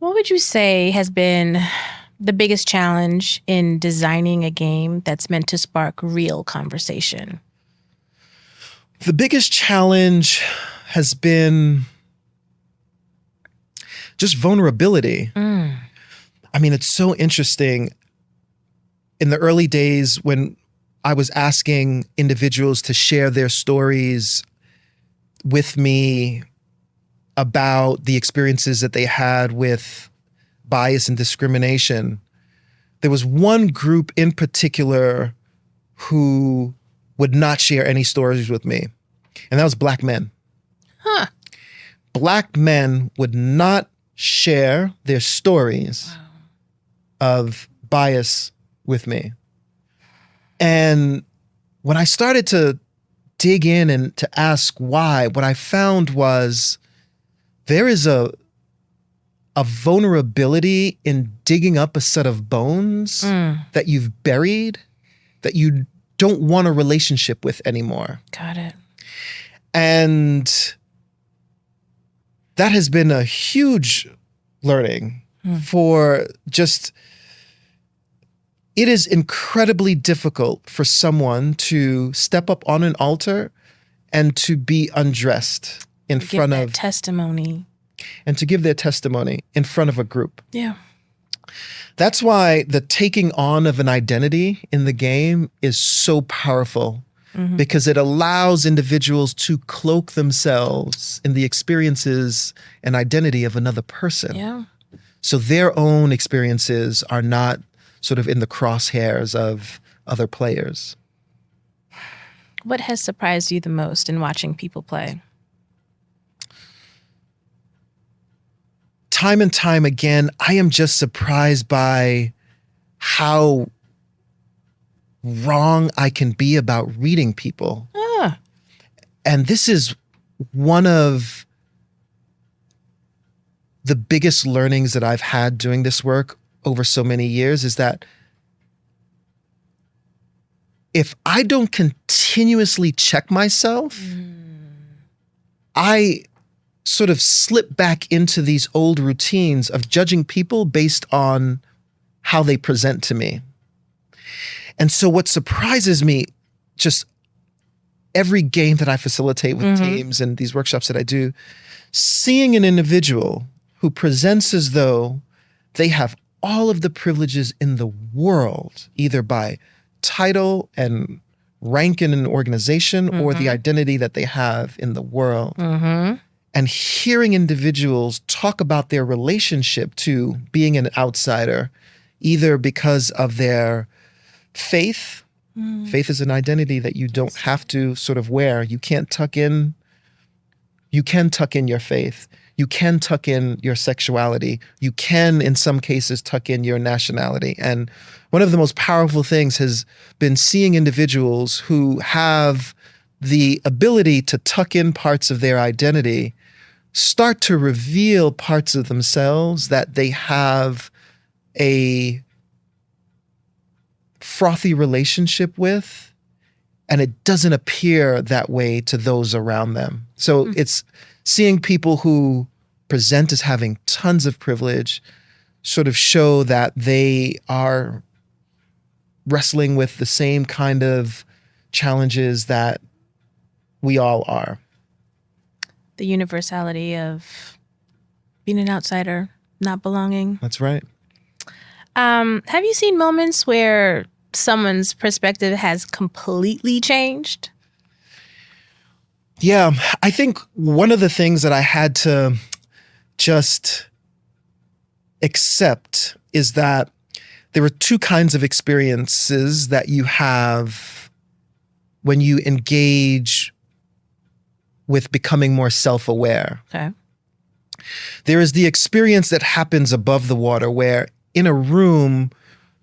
What would you say has been the biggest challenge in designing a game that's meant to spark real conversation? The biggest challenge has been just vulnerability. I mean, it's so interesting. In the early days when I was asking individuals to share their stories with me about the experiences that they had with bias and discrimination, there was one group in particular who would not share any stories with me, and that was Black men. Huh. Black men would not share their stories of bias with me. And when I started to dig in and to ask why, what I found was there is a vulnerability in digging up a set of bones that you've buried, that you don't want a relationship with anymore. Got it. And that has been a huge learning for just, it is incredibly difficult for someone to step up on an altar and to be undressed in front of testimony, and to give their testimony in front of a group. Yeah. That's why the taking on of an identity in the game is so powerful, because it allows individuals to cloak themselves in the experiences and identity of another person. Yeah. So their own experiences are not sort of in the crosshairs of other players. What has surprised you the most in watching people play? Time and time again, I am just surprised by how wrong I can be about reading people. And this is one of the biggest learnings that I've had doing this work over so many years, is that if I don't continuously check myself, I sort of slip back into these old routines of judging people based on how they present to me. And so what surprises me, just every game that I facilitate with teams and these workshops that I do, seeing an individual who presents as though they have all of the privileges in the world, either by title and rank in an organization or the identity that they have in the world. And hearing individuals talk about their relationship to being an outsider, either because of their faith. Faith is an identity that you don't have to sort of wear. You can't tuck in. You can tuck in your faith. You can tuck in your sexuality. You can, in some cases, tuck in your nationality. And one of the most powerful things has been seeing individuals who have the ability to tuck in parts of their identity start to reveal parts of themselves that they have a frothy relationship with, and it doesn't appear that way to those around them. So it's seeing people who present as having tons of privilege sort of show that they are wrestling with the same kind of challenges that we all are. The universality of being an outsider, not belonging. That's right. Have you seen moments where someone's perspective has completely changed? Yeah, I think one of the things that I had to just accept is that there are two kinds of experiences that you have when you engage with becoming more self-aware. Okay. There is the experience that happens above the water where in a room,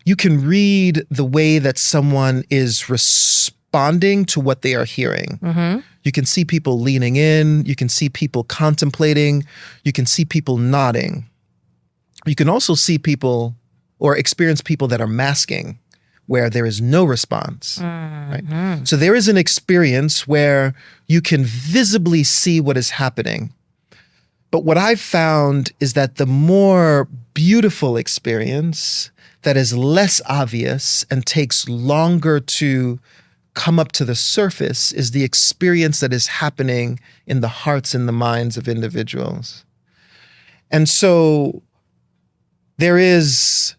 you can read the way that someone is responding to what they are hearing. You can see people leaning in. You can see people contemplating. You can see people nodding. You can also see people or experience people that are masking, where there is no response. Right? So there is an experience where you can visibly see what is happening. But what I've found is that the more beautiful experience that is less obvious and takes longer to come up to the surface is the experience that is happening in the hearts and the minds of individuals. And so there is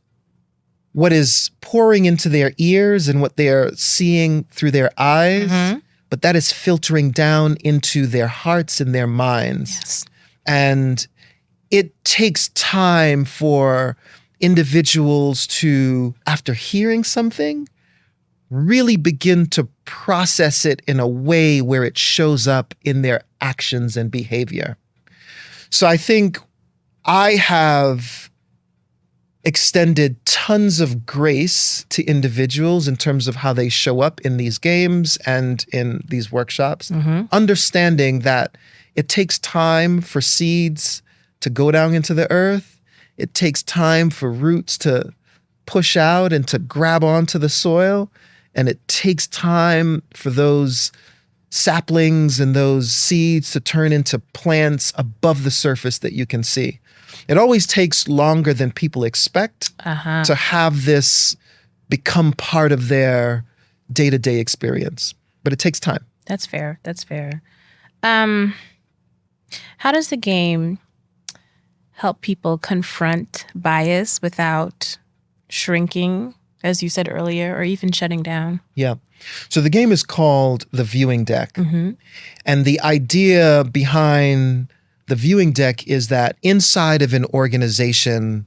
what is pouring into their ears and what they are seeing through their eyes, but that is filtering down into their hearts and their minds. Yes. And it takes time for individuals to, after hearing something, really begin to process it in a way where it shows up in their actions and behavior. So I think I have extended tons of grace to individuals in terms of how they show up in these games and in these workshops, understanding that it takes time for seeds to go down into the earth. It takes time for roots to push out and to grab onto the soil. And it takes time for those saplings and those seeds to turn into plants above the surface that you can see. It always takes longer than people expect to have this become part of their day-to-day experience. But it takes time. That's fair. That's fair. How does the game help people confront bias without shrinking, as you said earlier, or even shutting down? Yeah. So the game is called the viewing deck. And the idea behind the viewing deck is that inside of an organization,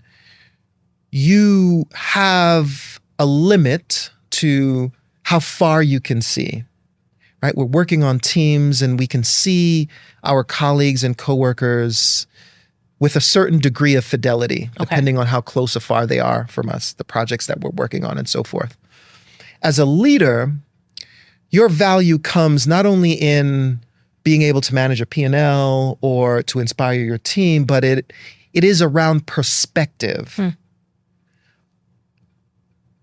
you have a limit to how far you can see, right? We're working on teams and we can see our colleagues and coworkers with a certain degree of fidelity, depending on how close or far they are from us, the projects that we're working on and so forth. As a leader, your value comes not only in being able to manage a P&L or to inspire your team, but it is around perspective.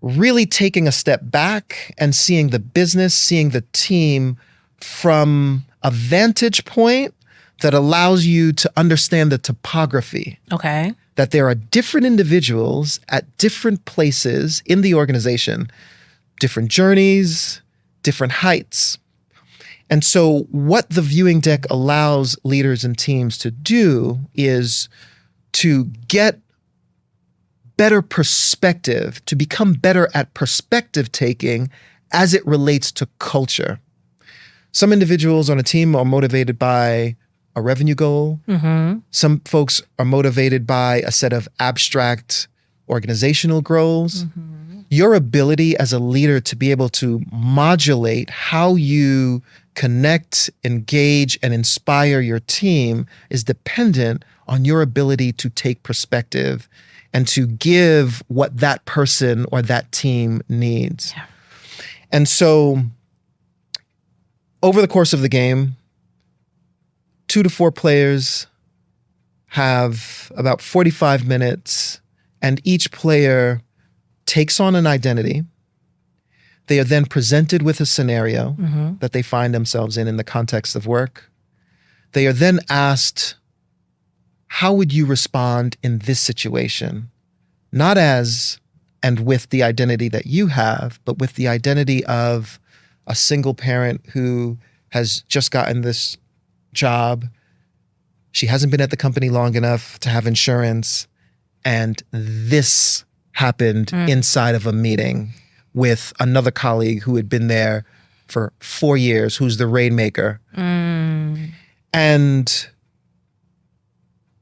Really taking a step back and seeing the business, seeing the team from a vantage point that allows you to understand the topography. Okay. That there are different individuals at different places in the organization, different journeys, different heights. And so what the viewing deck allows leaders and teams to do is to get better perspective, to become better at perspective taking as it relates to culture. Some individuals on a team are motivated by a revenue goal. Some folks are motivated by a set of abstract organizational goals. Your ability as a leader to be able to modulate how you connect, engage, and inspire your team is dependent on your ability to take perspective and to give what that person or that team needs. Yeah. And so over the course of the game, 2 to 4 players have about 45 minutes, and each player takes on an identity. They are then presented with a scenario that they find themselves in the context of work. They are then asked, how would you respond in this situation? Not as and with the identity that you have, but with the identity of a single parent who has just gotten this job. She hasn't been at the company long enough to have insurance. And this happened inside of a meeting with another colleague who had been there for 4 years, who's the rainmaker. And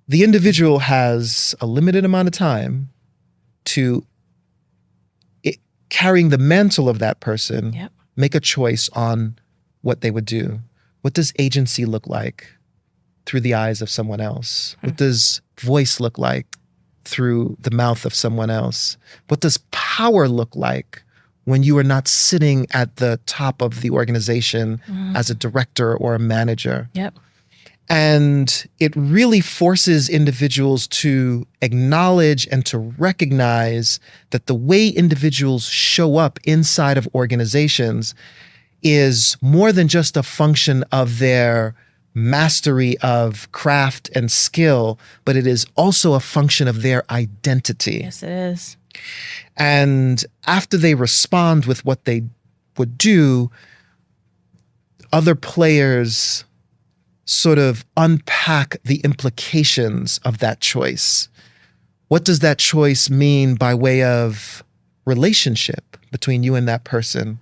the individual has a limited amount of time to carrying the mantle of that person, make a choice on what they would do. What does agency look like through the eyes of someone else? What does voice look like through the mouth of someone else? What does power look like when you are not sitting at the top of the organization as a director or a manager? And it really forces individuals to acknowledge and to recognize that the way individuals show up inside of organizations is more than just a function of their mastery of craft and skill, but it is also a function of their identity. Yes, it is. And after they respond with what they would do, other players sort of unpack the implications of that choice. What does that choice mean by way of relationship between you and that person?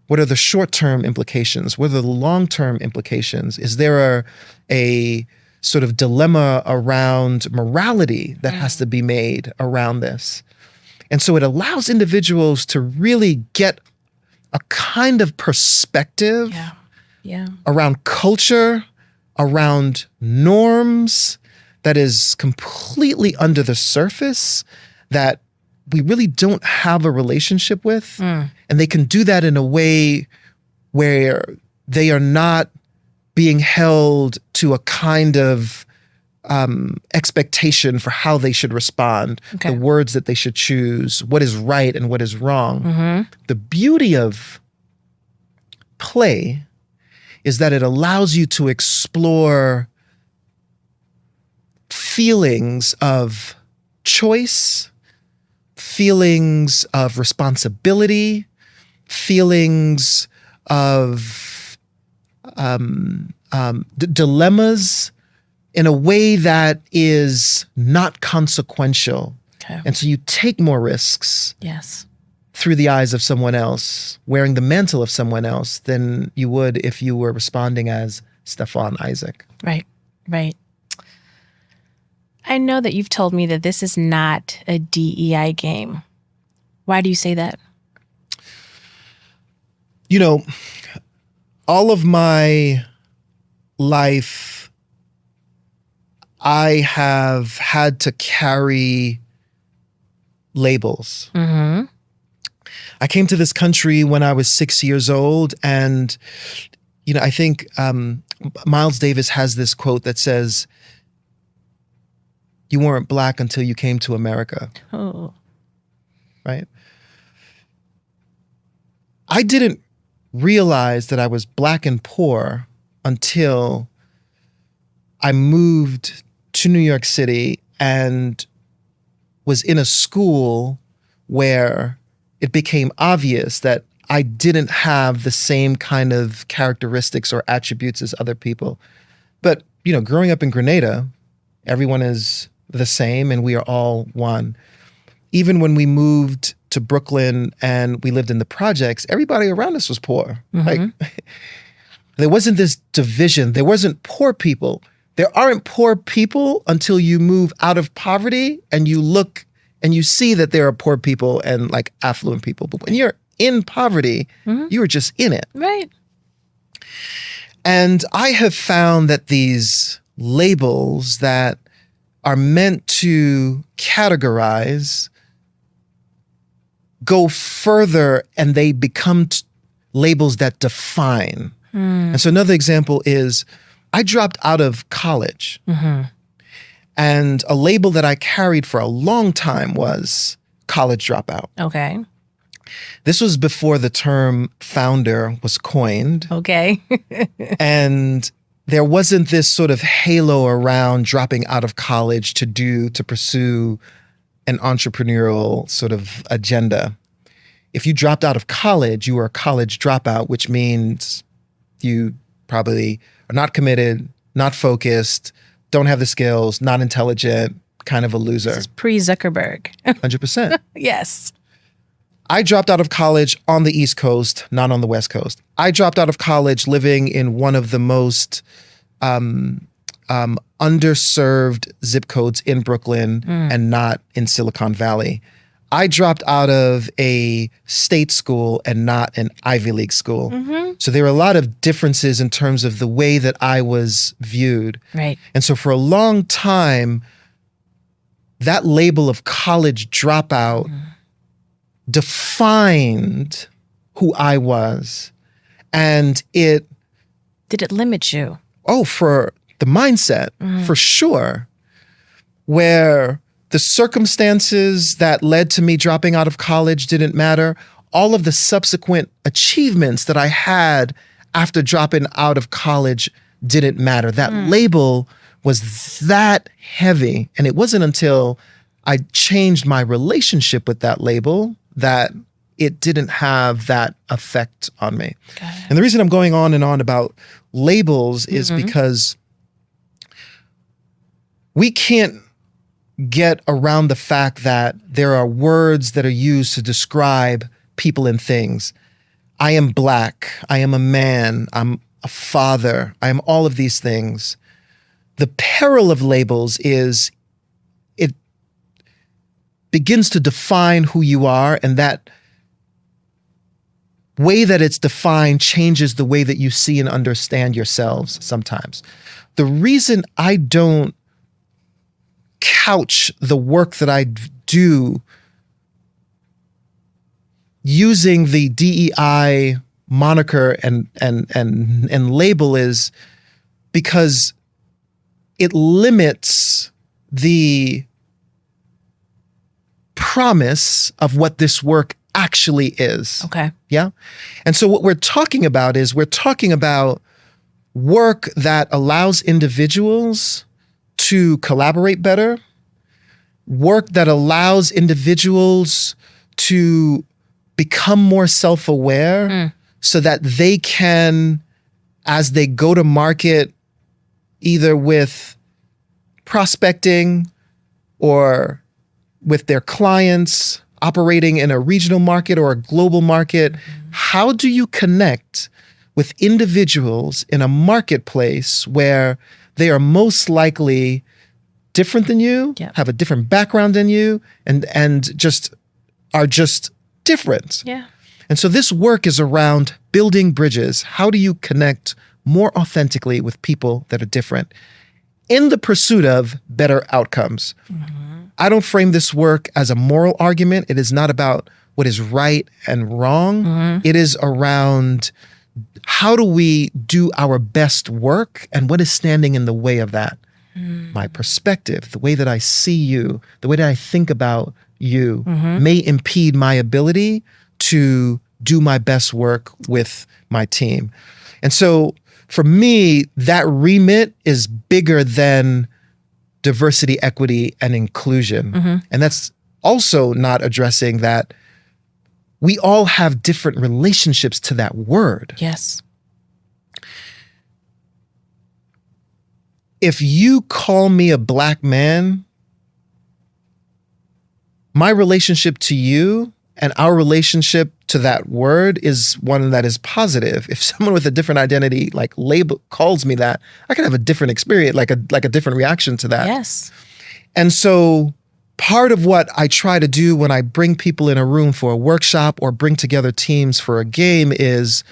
What are the short-term implications? What are the long-term implications? Is there a sort of dilemma around morality that has to be made around this? And so it allows individuals to really get a kind of perspective around culture, around norms that is completely under the surface, that we really don't have a relationship with. And they can do that in a way where they are not being held to a kind of expectation for how they should respond, the words that they should choose, what is right and what is wrong. The beauty of play is that it allows you to explore feelings of choice, feelings of responsibility, feelings of dilemmas in a way that is not consequential. And so you take more risks through the eyes of someone else, wearing the mantle of someone else, than you would if you were responding as Steffon Isaac. Right. I know that you've told me that this is not a DEI game. Why do you say that? You know, all of my life, I have had to carry labels. I came to this country when I was 6 years old, and, you know, I think Miles Davis has this quote that says, "You weren't black until you came to America." Oh. Right? I didn't realize that I was black and poor until I moved to New York City and was in a school where it became obvious that I didn't have the same kind of characteristics or attributes as other people. But, you know, growing up in Grenada, everyone is the same and we are all one. Even when we moved to Brooklyn and we lived in the projects, everybody around us was poor. Like, there wasn't this division. There wasn't poor people. There aren't poor people until you move out of poverty and you look and you see that there are poor people and like affluent people. But when you're in poverty, you are just in it. Right. And I have found that these labels that are meant to categorize go further and they become labels that define. And so another example is I dropped out of college. And a label that I carried for a long time was college dropout. Okay. This was before the term founder was coined. Okay. And there wasn't this sort of halo around dropping out of college to pursue an entrepreneurial sort of agenda. If you dropped out of college, you were a college dropout, which means you probably are not committed, not focused, don't have the skills, not intelligent, kind of a loser. This is pre-Zuckerberg. 100%. Yes. I dropped out of college on the East Coast, not on the West Coast. I dropped out of college living in one of the most underserved zip codes in Brooklyn and not in Silicon Valley. I dropped out of a state school and not an Ivy League school. So there were a lot of differences in terms of the way that I was viewed. Right. And so for a long time, that label of college dropout defined who I was. And it... Did it limit you? Oh, for the mindset, for sure. Where the circumstances that led to me dropping out of college didn't matter. All of the subsequent achievements that I had after dropping out of college didn't matter. That label was that heavy. And it wasn't until I changed my relationship with that label that it didn't have that effect on me. And the reason I'm going on and on about labels is because we can't get around the fact that there are words that are used to describe people and things. I am Black. I am a man. I'm a father. I am all of these things. The peril of labels is it begins to define who you are, and that way that it's defined changes the way that you see and understand yourselves sometimes. The reason I don't couch the work that I do using the DEI moniker and label is because it limits the promise of what this work actually is. Okay. Yeah. And so what we're talking about is we're talking about work that allows individuals to collaborate better, work that allows individuals to become more self-aware so that they can, as they go to market, either with prospecting or with their clients, operating in a regional market or a global market, how do you connect with individuals in a marketplace where they are most likely different than you, have a different background than you, and just are just different. Yeah. And so this work is around building bridges. How do you connect more authentically with people that are different in the pursuit of better outcomes? I don't frame this work as a moral argument. It is not about what is right and wrong. It is around how do we do our best work and what is standing in the way of that? My perspective, the way that I see you, the way that I think about you may impede my ability to do my best work with my team. And so for me, that remit is bigger than diversity, equity, and inclusion. And that's also not addressing that we all have different relationships to that word. Yes. If you call me a Black man, my relationship to you and our relationship to that word is one that is positive. If someone with a different identity, like label, calls me that, I can have a different experience, like a different reaction to that. Yes. And so part of what I try to do when I bring people in a room for a workshop or bring together teams for a game is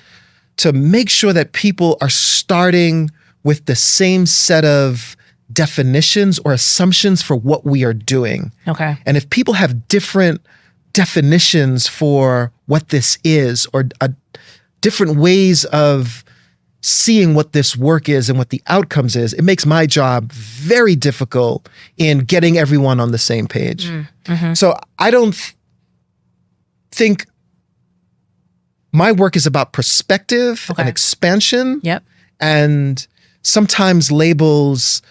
to make sure that people are starting with the same set of definitions or assumptions for what we are doing. Okay. And if people have different definitions for what this is or different ways of seeing what this work is and what the outcomes is, it makes my job very difficult in getting everyone on the same page. So I don't think my work is about perspective and expansion. And sometimes labels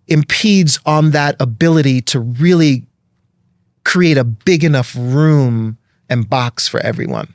impedes on that ability to really create a big enough room and box for everyone.